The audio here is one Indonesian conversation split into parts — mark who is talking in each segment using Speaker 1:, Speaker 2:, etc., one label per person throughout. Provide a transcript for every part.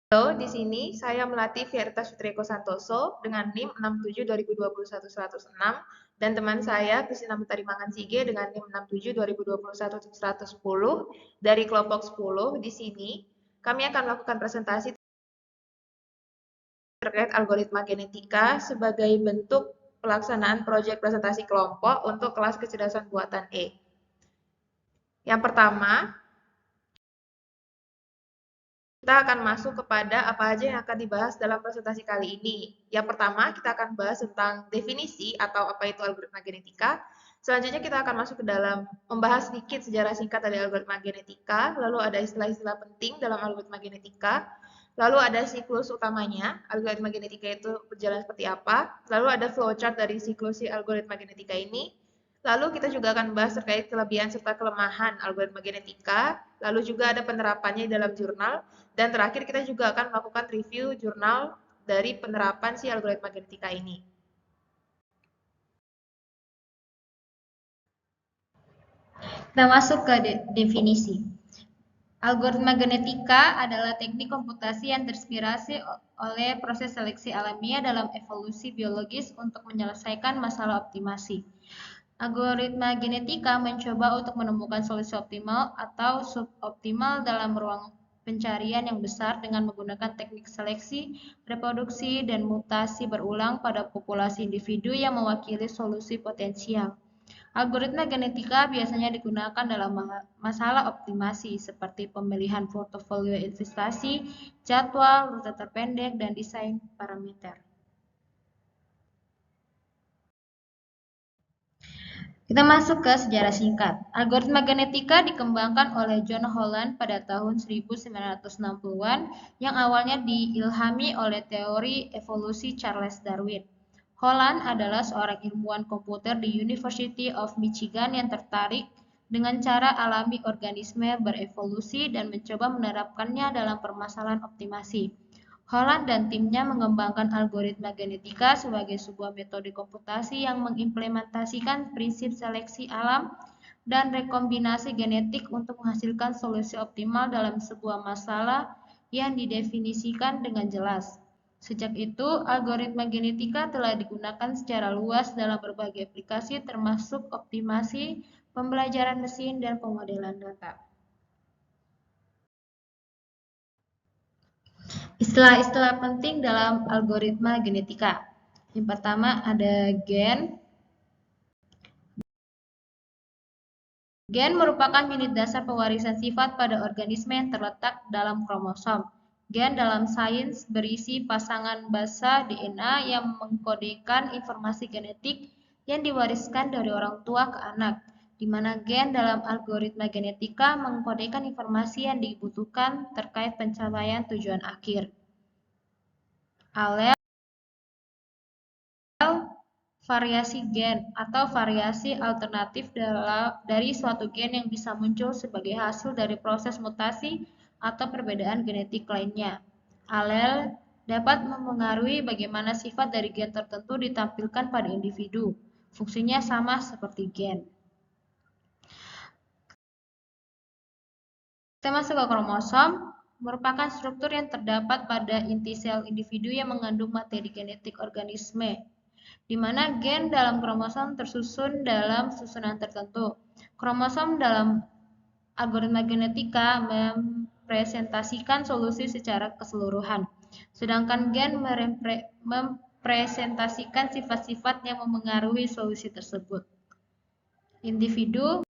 Speaker 1: Halo, di sini saya melatih Fierta Sutriko Santoso dengan NIM 67 2021 106 dan teman saya Kristina Mutari Mangansige dengan NIM 67 2021 110 dari kelompok 10. Di sini kami akan melakukan presentasi terkait algoritma genetika sebagai bentuk pelaksanaan proyek presentasi kelompok untuk kelas kecerdasan buatan E. Yang pertama, kita akan masuk kepada apa aja yang akan dibahas dalam presentasi kali ini. Yang pertama, kita akan bahas tentang definisi atau apa itu algoritma genetika. Selanjutnya kita akan masuk ke dalam membahas sedikit sejarah singkat dari algoritma genetika, lalu ada istilah-istilah penting dalam algoritma genetika, lalu ada siklus utamanya, algoritma genetika itu berjalan seperti apa, lalu ada flowchart dari siklus si algoritma genetika ini, lalu kita juga akan bahas terkait kelebihan serta kelemahan algoritma genetika, lalu juga ada penerapannya dalam jurnal, dan terakhir kita juga akan melakukan review jurnal dari penerapan si algoritma genetika ini.
Speaker 2: Kita masuk ke definisi. Algoritma genetika adalah teknik komputasi yang terinspirasi oleh proses seleksi alamiah dalam evolusi biologis untuk menyelesaikan masalah optimasi. Algoritma genetika mencoba untuk menemukan solusi optimal atau suboptimal dalam ruang pencarian yang besar dengan menggunakan teknik seleksi, reproduksi, dan mutasi berulang pada populasi individu yang mewakili solusi potensial. Algoritma genetika biasanya digunakan dalam masalah optimasi seperti pemilihan portofolio investasi, jadwal, rute terpendek, dan desain parameter. Kita masuk ke sejarah singkat. Algoritma genetika dikembangkan oleh John Holland pada tahun 1960-an yang awalnya diilhami oleh teori evolusi Charles Darwin. Holland adalah seorang ilmuwan komputer di University of Michigan yang tertarik dengan cara alami organisme berevolusi dan mencoba menerapkannya dalam permasalahan optimasi. Holland dan timnya mengembangkan algoritma genetika sebagai sebuah metode komputasi yang mengimplementasikan prinsip seleksi alam dan rekombinasi genetik untuk menghasilkan solusi optimal dalam sebuah masalah yang didefinisikan dengan jelas. Sejak itu, algoritma genetika telah digunakan secara luas dalam berbagai aplikasi termasuk optimasi, pembelajaran mesin, dan pemodelan data. Istilah-istilah penting dalam algoritma genetika. Yang pertama ada gen. Gen merupakan unit dasar pewarisan sifat pada organisme yang terletak dalam kromosom. Gen dalam sains berisi pasangan basa DNA yang mengkodekan informasi genetik yang diwariskan dari orang tua ke anak, di mana gen dalam algoritma genetika mengkodekan informasi yang dibutuhkan terkait pencapaian tujuan akhir. Alel variasi gen atau variasi alternatif dari suatu gen yang bisa muncul sebagai hasil dari proses mutasi atau perbedaan genetik lainnya. Alel dapat memengaruhi bagaimana sifat dari gen tertentu ditampilkan pada individu. Fungsinya sama seperti gen. Kita masuk ke kromosom, merupakan struktur yang terdapat pada inti sel individu yang mengandung materi genetik organisme, di mana gen dalam kromosom tersusun dalam susunan tertentu. Kromosom dalam algoritma genetika mempresentasikan solusi secara keseluruhan, sedangkan gen mempresentasikan sifat-sifat yang memengaruhi solusi tersebut. Individu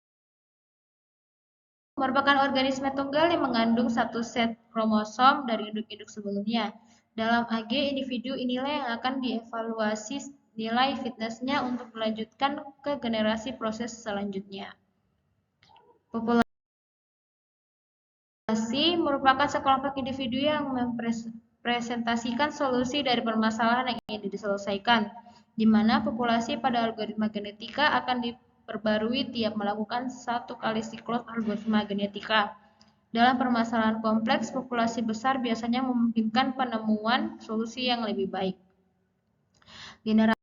Speaker 2: merupakan organisme tunggal yang mengandung satu set kromosom dari induk-induk sebelumnya. Dalam AG, individu inilah yang akan dievaluasi nilai fitnessnya untuk melanjutkan ke generasi proses selanjutnya. Populasi merupakan sekelompok individu yang mempresentasikan solusi dari permasalahan yang ingin diselesaikan, di mana populasi pada algoritma genetika akan diperbarui tiap melakukan satu kali siklus algoritma genetika. Dalam permasalahan kompleks, populasi besar biasanya memungkinkan penemuan solusi yang lebih baik. Generasi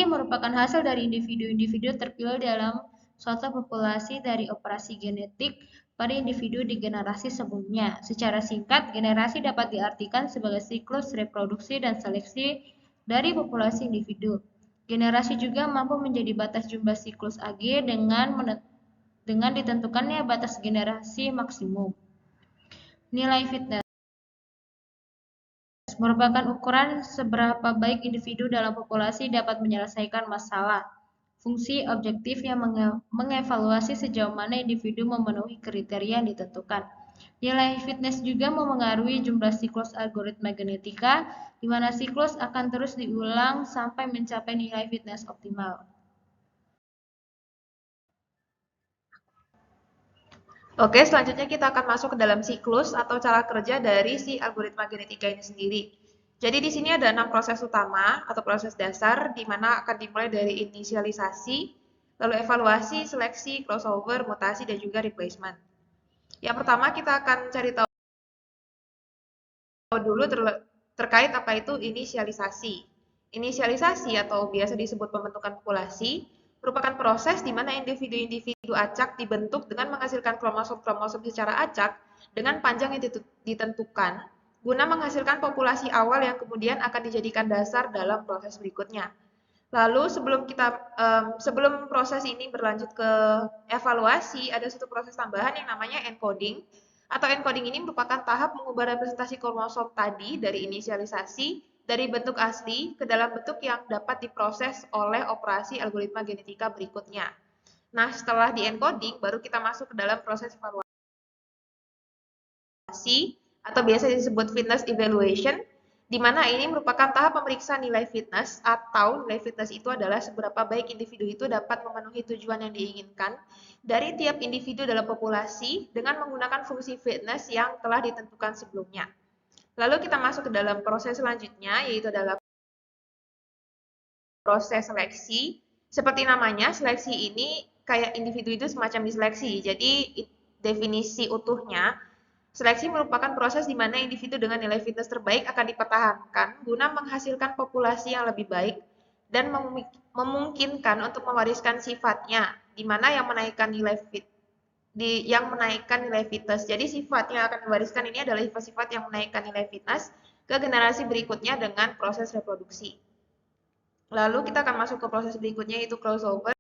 Speaker 2: merupakan hasil dari individu-individu terpilih dalam suatu populasi dari operasi genetik pada individu di generasi sebelumnya. Secara singkat, generasi dapat diartikan sebagai siklus reproduksi dan seleksi dari populasi individu. Generasi juga mampu menjadi batas jumlah siklus AG dengan ditentukannya batas generasi maksimum. Nilai fitness merupakan ukuran seberapa baik individu dalam populasi dapat menyelesaikan masalah. Fungsi objektif yang mengevaluasi sejauh mana individu memenuhi kriteria yang ditentukan. Nilai fitness juga memengaruhi jumlah siklus algoritma genetika, di mana siklus akan terus diulang sampai mencapai nilai fitness optimal.
Speaker 1: Oke, selanjutnya kita akan masuk ke dalam siklus atau cara kerja dari si algoritma genetika ini sendiri. Jadi di sini ada 6 proses utama atau proses dasar di mana akan dimulai dari inisialisasi, lalu evaluasi, seleksi, crossover, mutasi, dan juga replacement. Yang pertama kita akan cari tahu dulu terkait apa itu inisialisasi. Inisialisasi atau biasa disebut pembentukan populasi merupakan proses di mana individu-individu acak dibentuk dengan menghasilkan kromosom-kromosom secara acak dengan panjang yang ditentukan guna menghasilkan populasi awal yang kemudian akan dijadikan dasar dalam proses berikutnya. Lalu sebelum proses ini berlanjut ke evaluasi, ada satu proses tambahan yang namanya encoding. Atau encoding ini merupakan tahap mengubah representasi kromosom tadi dari inisialisasi dari bentuk asli ke dalam bentuk yang dapat diproses oleh operasi algoritma genetika berikutnya. Nah, setelah di-encoding, baru kita masuk ke dalam proses evaluasi atau biasa disebut fitness evaluation, di mana ini merupakan tahap pemeriksaan nilai fitness atau nilai fitness itu adalah seberapa baik individu itu dapat memenuhi tujuan yang diinginkan dari tiap individu dalam populasi dengan menggunakan fungsi fitness yang telah ditentukan sebelumnya. Lalu kita masuk ke dalam proses selanjutnya, yaitu adalah proses seleksi. Seperti namanya, seleksi ini kayak individu itu semacam diseleksi. Jadi definisi utuhnya, seleksi merupakan proses di mana individu dengan nilai fitness terbaik akan dipertahankan guna menghasilkan populasi yang lebih baik dan memungkinkan untuk mewariskan sifatnya, di mana yang menaikkan nilai fitness. Jadi sifat yang akan diwariskan ini adalah sifat-sifat yang menaikkan nilai fitness ke generasi berikutnya dengan proses reproduksi. Lalu kita akan masuk ke proses berikutnya yaitu crossover.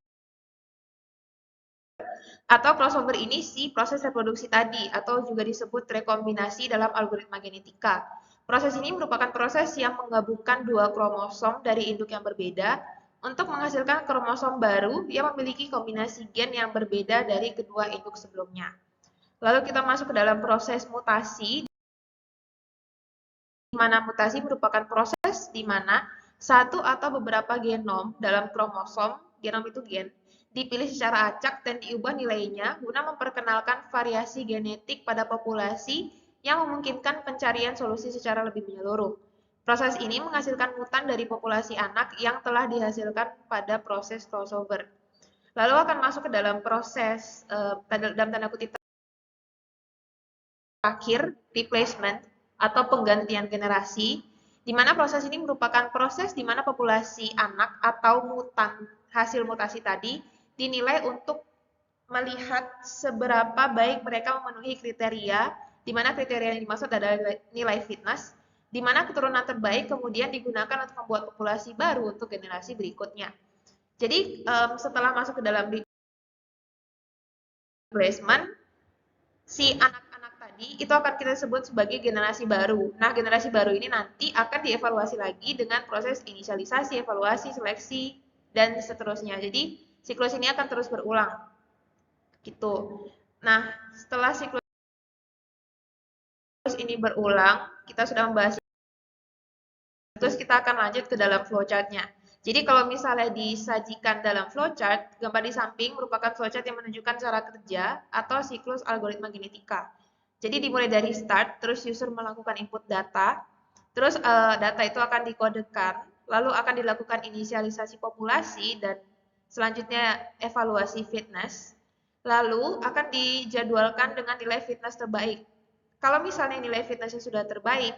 Speaker 1: Atau crossover ini si proses reproduksi tadi atau juga disebut rekombinasi dalam algoritma genetika. Proses ini merupakan proses yang menggabungkan dua kromosom dari induk yang berbeda untuk menghasilkan kromosom baru yang memiliki kombinasi gen yang berbeda dari kedua induk sebelumnya. Lalu kita masuk ke dalam proses mutasi, di mana mutasi merupakan proses di mana satu atau beberapa genom dalam kromosom, genom itu gen, dipilih secara acak dan diubah nilainya guna memperkenalkan variasi genetik pada populasi yang memungkinkan pencarian solusi secara lebih menyeluruh. Proses ini menghasilkan mutan dari populasi anak yang telah dihasilkan pada proses crossover. Lalu akan masuk ke dalam proses, dalam tanda kutip terakhir, replacement atau penggantian generasi, di mana proses ini merupakan proses di mana populasi anak atau mutan hasil mutasi tadi dinilai untuk melihat seberapa baik mereka memenuhi kriteria, di mana kriteria yang dimaksud adalah nilai fitness, di mana keturunan terbaik kemudian digunakan untuk membuat populasi baru untuk generasi berikutnya. Jadi setelah masuk ke dalam replacement, si anak-anak tadi itu akan kita sebut sebagai generasi baru. Nah, generasi baru ini nanti akan dievaluasi lagi dengan proses inisialisasi, evaluasi, seleksi, dan seterusnya. Jadi, siklus ini akan terus berulang. Gitu. Nah, setelah siklus ini berulang, kita sudah membahas, terus kita akan lanjut ke dalam flowchart-nya. Jadi kalau misalnya disajikan dalam flowchart, gambar di samping merupakan flowchart yang menunjukkan cara kerja atau siklus algoritma genetika. Jadi dimulai dari start, terus user melakukan input data, terus data itu akan dikodekan, lalu akan dilakukan inisialisasi populasi dan selanjutnya evaluasi fitness, lalu akan dijadwalkan dengan nilai fitness terbaik. Kalau misalnya nilai fitnessnya sudah terbaik,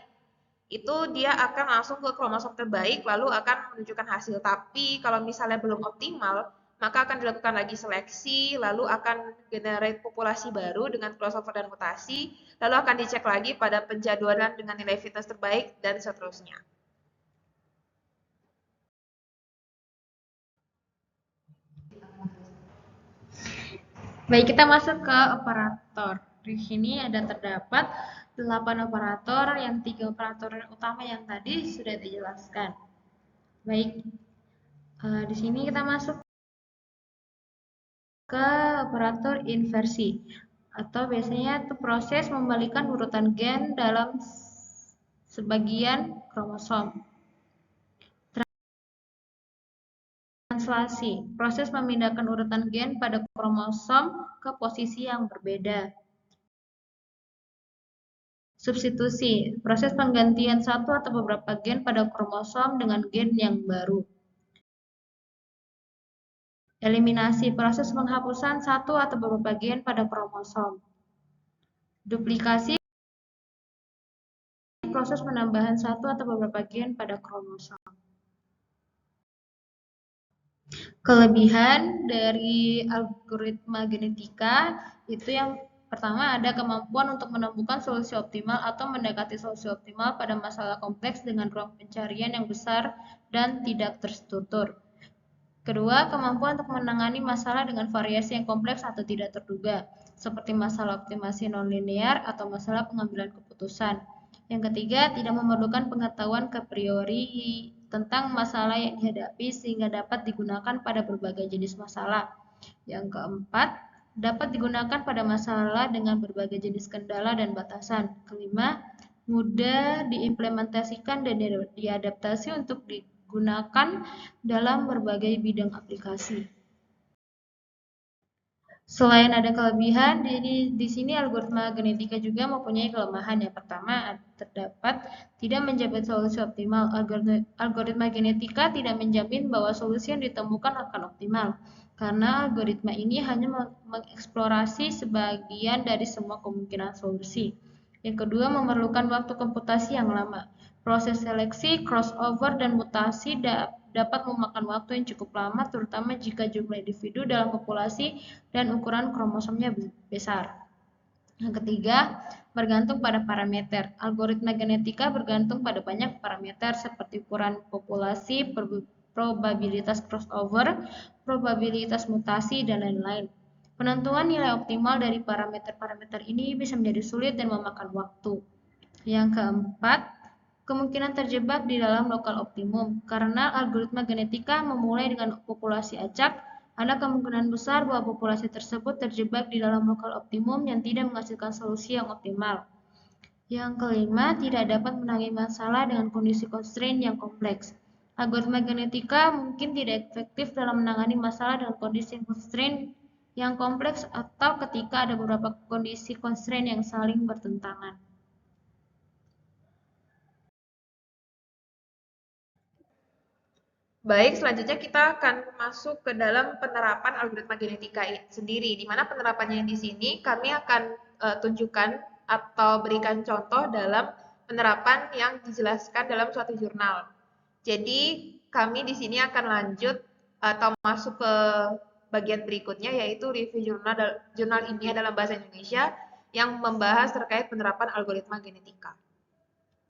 Speaker 1: itu dia akan langsung ke kromosom terbaik lalu akan menunjukkan hasil. Tapi kalau misalnya belum optimal, maka akan dilakukan lagi seleksi, lalu akan generate populasi baru dengan crossover dan mutasi, lalu akan dicek lagi pada penjadwalan dengan nilai fitness terbaik, dan seterusnya.
Speaker 2: Baik, kita masuk ke operator. Di sini ada terdapat 8 operator, yang 3 operator utama yang tadi sudah dijelaskan. Baik, di sini kita masuk ke operator inversi, atau biasanya itu proses membalikan urutan gen dalam sebagian kromosom. Translasi, proses memindahkan urutan gen pada kromosom ke posisi yang berbeda. Substitusi, proses penggantian satu atau beberapa gen pada kromosom dengan gen yang baru. Eliminasi, proses penghapusan satu atau beberapa gen pada kromosom. Duplikasi, proses penambahan satu atau beberapa gen pada kromosom. Kelebihan dari algoritma genetika itu yang pertama ada kemampuan untuk menemukan solusi optimal atau mendekati solusi optimal pada masalah kompleks dengan ruang pencarian yang besar dan tidak terstruktur. Kedua, kemampuan untuk menangani masalah dengan variasi yang kompleks atau tidak terduga, seperti masalah optimasi nonlinear atau masalah pengambilan keputusan. Yang ketiga, tidak memerlukan pengetahuan a priori tentang masalah yang dihadapi sehingga dapat digunakan pada berbagai jenis masalah. Yang keempat, dapat digunakan pada masalah dengan berbagai jenis kendala dan batasan. Kelima, mudah diimplementasikan dan diadaptasi untuk digunakan dalam berbagai bidang aplikasi. Selain ada kelebihan, di sini algoritma genetika juga mempunyai kelemahan. Yang pertama, terdapat tidak menjamin solusi optimal. Algoritma genetika tidak menjamin bahwa solusi yang ditemukan akan optimal, karena algoritma ini hanya mengeksplorasi sebagian dari semua kemungkinan solusi. Yang kedua, memerlukan waktu komputasi yang lama. Proses seleksi, crossover, dan mutasi dapat memakan waktu yang cukup lama, terutama jika jumlah individu dalam populasi dan ukuran kromosomnya besar. Yang ketiga, bergantung pada parameter. Algoritma genetika bergantung pada banyak parameter seperti ukuran populasi, probabilitas crossover, probabilitas mutasi, dan lain-lain. Penentuan nilai optimal dari parameter-parameter ini bisa menjadi sulit dan memakan waktu. Yang keempat, kemungkinan terjebak di dalam lokal optimum. Karena algoritma genetika memulai dengan populasi acak, ada kemungkinan besar bahwa populasi tersebut terjebak di dalam lokal optimum yang tidak menghasilkan solusi yang optimal. Yang kelima, tidak dapat menangani masalah dengan kondisi constraint yang kompleks. Algoritma genetika mungkin tidak efektif dalam menangani masalah dengan kondisi constraint yang kompleks atau ketika ada beberapa kondisi constraint yang saling bertentangan.
Speaker 1: Baik, selanjutnya kita akan masuk ke dalam penerapan algoritma genetika sendiri, di mana penerapannya di sini kami akan tunjukkan atau berikan contoh dalam penerapan yang dijelaskan dalam suatu jurnal. Jadi, kami di sini akan lanjut atau masuk ke bagian berikutnya, yaitu review jurnal ilmiah dalam bahasa Indonesia yang membahas terkait penerapan algoritma genetika.